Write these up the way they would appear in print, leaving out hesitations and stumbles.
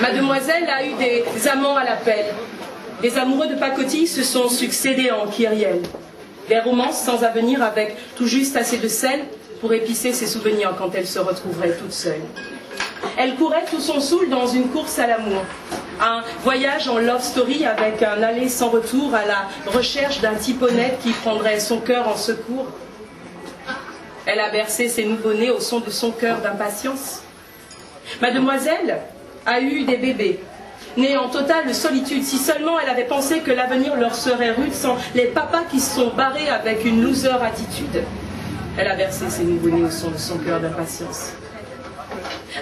Mademoiselle a eu des amants à l'appel. Les amoureux de pacotille se sont succédés en kyrielle. Des romances sans avenir avec tout juste assez de sel pour épicer ses souvenirs quand elle se retrouverait toute seule. Elle courait tout son soul dans une course à l'amour. Un voyage en love story avec un aller sans retour à la recherche d'un type honnête qui prendrait son cœur en secours. Elle a bercé ses nouveau-nés au son de son cœur d'impatience. Mademoiselle a eu des bébés, nés en totale solitude. Si seulement elle avait pensé que l'avenir leur serait rude sans les papas qui se sont barrés avec une loser attitude. Elle a bercé ses nouveau-nés au son de son cœur d'impatience.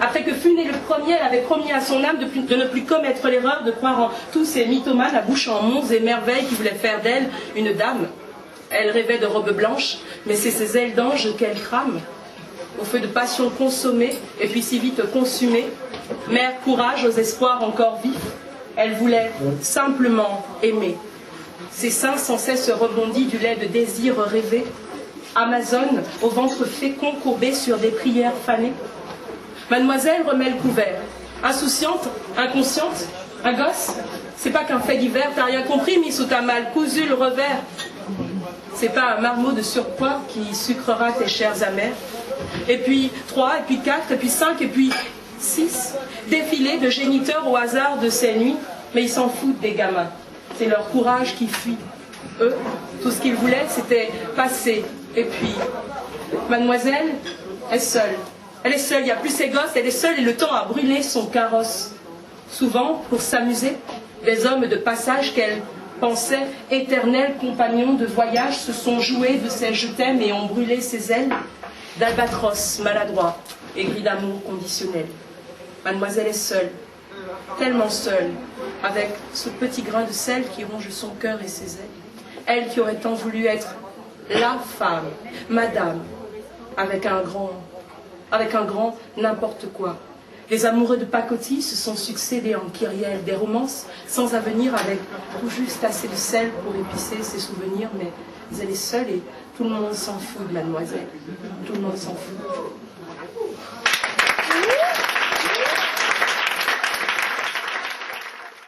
Après que fut né le premier, elle avait promis à son âme de ne plus commettre l'erreur de croire en tous ces mythomanes à bouche en monts et merveilles qui voulaient faire d'elle une dame. Elle rêvait de robes blanches, mais c'est ses ailes d'ange qu'elle crame. Au feu de passion consommée, et puis si vite consumée, mère courage aux espoirs encore vifs, elle voulait simplement aimer. Ses seins sans cesse rebondis du lait de désir rêvé, Amazone au ventre fécond courbé sur des prières fanées. Mademoiselle remet le couvert, insouciante, inconsciente, un gosse, c'est pas qu'un fait divers, t'as rien compris, mis sous ta malle, cousu le revers. C'est pas un marmot de surpoids qui sucrera tes chairs amères. Et puis 3, et puis 4, et puis 5, et puis 6, défilés de géniteurs au hasard de ces nuits, mais ils s'en foutent des gamins. C'est leur courage qui fuit. Eux, tout ce qu'ils voulaient, c'était passer. Et puis, mademoiselle est seule. Elle est seule, il n'y a plus ses gosses, elle est seule et le temps a brûlé son carrosse. Souvent, pour s'amuser, des hommes de passage qu'elle pensait éternels compagnons de voyage se sont joués de ses je t'aime et ont brûlé ses ailes d'albatros maladroit et gris d'amour conditionnel. Mademoiselle est seule, tellement seule, avec ce petit grain de sel qui ronge son cœur et ses ailes. Elle qui aurait tant voulu être la femme, madame, avec un grand n'importe quoi. Les amoureux de pacotille se sont succédés en kyrielle, des romances sans avenir avec tout juste assez de sel pour épicer ses souvenirs, mais elle est seule et tout le monde s'en fout de mademoiselle. Tout le monde s'en fout.